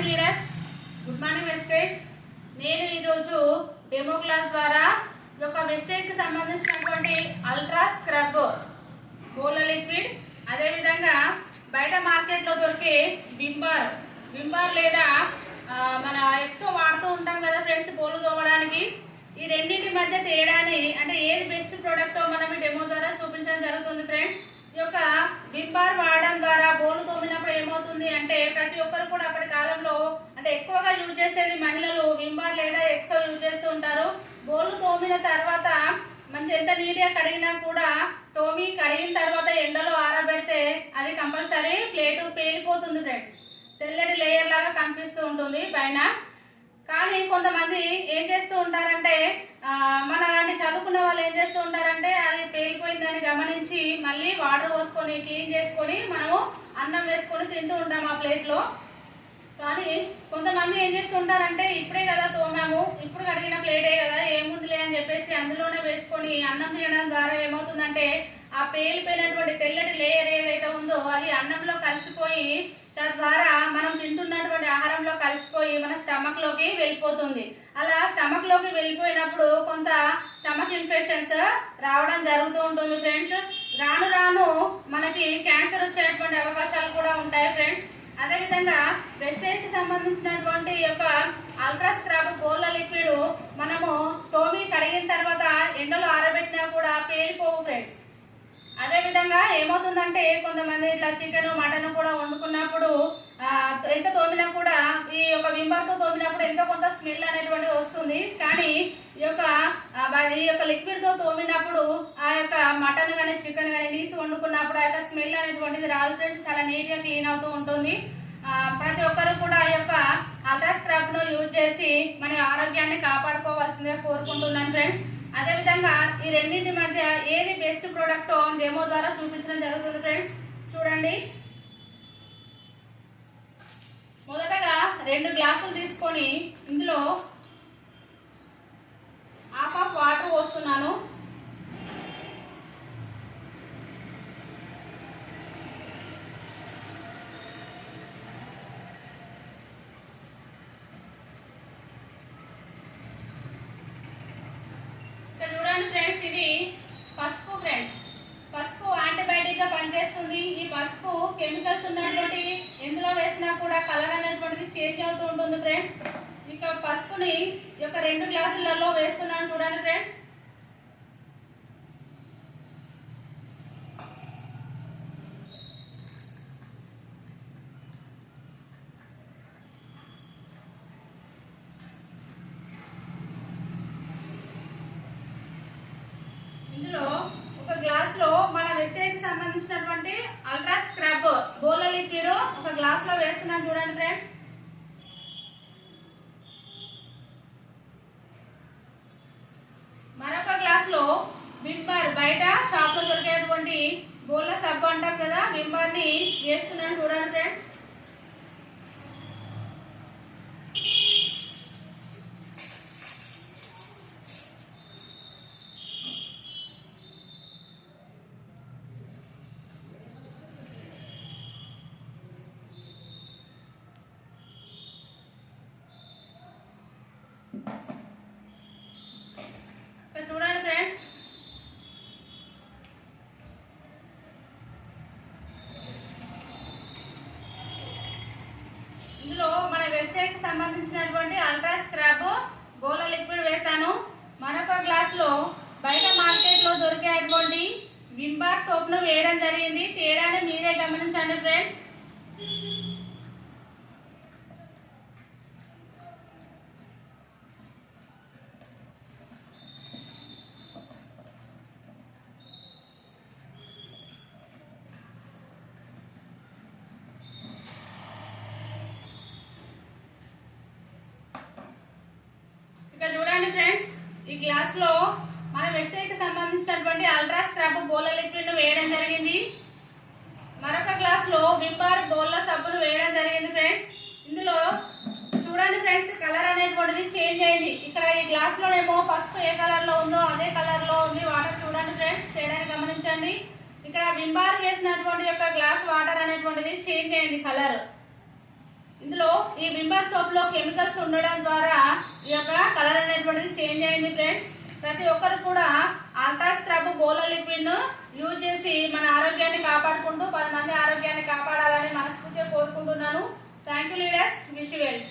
Leaders, good morning wastage. నేను ఈరోజు demo class ద్వారా ఈ యొక్క వెస్టేజ్కి సంబంధించినటువంటి అల్ట్రా స్క్రబ్ బోర్ల లిక్విడ్, అదేవిధంగా బయట మార్కెట్లో దొరికే వింబార్ లేదా మన ఎక్సో వాడుతూ ఉంటాం కదా ఫ్రెండ్స్ బోర్లు తోమడానికి. ఈ రెండింటి మధ్య తేడాని అంటే ఏది బెస్ట్ ప్రోడక్టో మనం ఈ డెమో ద్వారా చూపించడం జరుగుతుంది ఫ్రెండ్స్. ఈ యొక్క వింబార్ వాడడం ద్వారా బోర్లు తోమినప్పుడు ఏమవుతుంది అంటే ప్రతి ఒక్కరు కూడా అప్పటి కాలంలో అంటే ఎక్కువగా యూజ్ చేసేది మహిళలు వింబార్ లేదా ఎక్సో యూజ్ చేస్తూ ఉంటారు. బోర్లు తోమిన తర్వాత మంచి ఎంత నీట్గా కడిగినా కూడా కడిగిన తర్వాత ఎండలో ఆరబెడితే అది కంపల్సరీ ప్లేటు పేలిపోతుంది ఫ్రెండ్స్. తెల్లటి లేయర్ లాగా కనిపిస్తూ ఉంటుంది పైన. కానీ కొంతమంది ఏం చేస్తూ ఉంటారంటే మన అలాంటి చదువుకున్న వాళ్ళు ఏం చేస్తూ ఉంటారంటే అది పేలిపోయిందని గమనించి మళ్ళీ వాటర్ పోసుకొని క్లీన్ చేసుకొని మనము అన్నం వేసుకొని తింటూ ఉంటాం ఆ ప్లేట్లో. కానీ కొంతమంది ఏం చేస్తూ ఉంటారంటే ఇప్పుడే కదా తోమాము, ఇప్పుడు కడిగిన ప్లేటే కదా ఏముందిలే అని చెప్పేసి అందులోనే వేసుకొని అన్నం తినడం ద్వారా ఏమవుతుందంటే ఆ పేలిపోయినటువంటి తెల్లటి లేయర్ ఏదైతే ఉందో అది అన్నంలో కలిసిపోయి తద్వారా మనం తింటున్నటువంటి ఆహారంలో కలిసిపోయి మన స్టమక్ లోకి వెళ్ళిపోతుంది. అలా స్టమక్ లోకి వెళ్ళిపోయినప్పుడు కొంత స్టమక్ ఇన్ఫెక్షన్స్ రావడం జరుగుతూ ఉంటుంది ఫ్రెండ్స్. రాను రాను మనకి క్యాన్సర్ వచ్చేటువంటి అవకాశాలు కూడా ఉంటాయి ఫ్రెండ్స్. అదేవిధంగా వెస్టేజ్ కి సంబంధించినటువంటి యొక్క అల్ట్రా స్క్రబ్ బోర్ల లిక్విడ్ మనము కడిగిన తర్వాత ఎండలో ఆరబెట్టినా కూడా పేలిపోవు ఫ్రెండ్స్. అదే విధంగా ఏమవుతుందంటే కొంతమంది ఇట్లా చికెన్ మటన్ కూడా వండుకున్నప్పుడు ఎంత తోమినా కూడా ఈ యొక్క వింబార్తో తోమినప్పుడు ఎంతో కొంత స్మెల్ అనేటువంటిది వస్తుంది. కానీ ఈ యొక్క లిక్విడ్ తో తోమినప్పుడు ఆ యొక్క మటన్ కానీ చికెన్ కానీ నీసు వండుకున్నప్పుడు ఆ యొక్క స్మెల్ అనేటువంటిది రాదు ఫ్రెండ్స్. చాలా నీట్ గా క్లీన్ అవుతూ ఉంటుంది. ప్రతి ఒక్కరు కూడా ఈ యొక్క అల్ట్రా స్క్రబ్ ను యూజ్ చేసి మన ఆరోగ్యాన్ని కాపాడుకోవాల్సిందిగా కోరుకుంటున్నాను ఫ్రెండ్స్. అదేవిధంగా ఈ రెండింటి మధ్య ఏది బెస్ట్ ప్రోడక్ట్ డెమో ద్వారా చూపించడం జరుగుతుంది ఫ్రెండ్స్. చూడండి, మొదటగా 2 గ్లాసులు తీసుకొని ఇందులో హాఫ్ వాటర్ పోస్తున్నాను. ఫ్రెండ్స్, ఇది పసుపు ఫ్రెండ్స్. పసుపు యాంటీబయాటిక్ గా పనిచేస్తుంది. ఈ పసుపు కెమికల్స్ ఉన్నటువంటి ఎందులో వేసినా కూడా కలర్ అనేటువంటిది చేంజ్ అవుతూ ఉంటుంది ఫ్రెండ్స్. ఇక పసుపుని ఈ యొక్క 2 గ్లాసులలో వేస్తున్నాను చూడండి ఫ్రెండ్స్. ఇందులో ఒక గ్లాస్ లో మన వెస్టేజ్ కి సంబంధించినటువంటి అల్ట్రా స్క్రబ్ బోర్ల లిక్విడ్ ఒక గ్లాస్ లో వేస్తున్నాను చూడండి ఫ్రెండ్స్. మరొక గ్లాస్ లో వింబార్ బయట షాప్ లో దొరికేటువంటి బోర్ల సబ్బు అంటాం కదా వింబార్ ని వేస్తున్నాను చూడండి ఫ్రెండ్స్. చూడండి ఫ్రెండ్స్, ఇందులో మన వెస్టేజ్ కి సంబంధించినటువంటి అల్ట్రా స్క్రబ్ బోర్ల లిక్విడ్ వేసాను. మరొక గ్లాస్ లో బయట మార్కెట్ లో దొరికేటువంటి వింబార్ సోప్ ను వేయడం జరిగింది. తేడాన్ని మీరే గమనించండి ఫ్రెండ్స్. చూడండి ఫ్రెండ్స్, ఈ గ్లాస్ లో మన వెస్టేజ్ కి సంబంధించినటువంటి అల్ట్రా స్క్రబ్ బోర్ల లిక్విడ్ ను వేయడం జరిగింది. మరొక గ్లాస్ లో వింబార్ బోర్ల సబ్బును వేయడం జరిగింది ఫ్రెండ్స్. ఇందులో చూడండి ఫ్రెండ్స్, కలర్ అనేటువంటిది చేంజ్ అయింది. ఇక్కడ ఈ గ్లాస్ లోనేమో పసుపు ఏ కలర్ లో ఉందో అదే కలర్ లో ఉంది వాటర్. చూడండి ఫ్రెండ్స్, తేడాని గమనించండి. ఇక్కడ వింబార్ వేసినటువంటి యొక్క గ్లాస్ వాటర్ అనేటువంటిది చేంజ్ అయింది కలర్. ఇందులో ఈ వింబర్ సోప్ లో కెమికల్స్ ఉండడం ద్వారా ఈ యొక్క కలర్ అనేటువంటిది చేంజ్ అయింది ఫ్రెండ్స్. ప్రతి ఒక్కరు కూడా అల్ట్రా స్క్రబ్ బోలర్ లిక్విడ్ ను యూజ్ చేసి మన ఆరోగ్యాన్ని కాపాడుకుంటూ 10 మంది ఆరోగ్యాన్ని కాపాడాలని మనస్ఫూర్తిగా కోరుకుంటున్నాను. Thank you leaders, wish you well.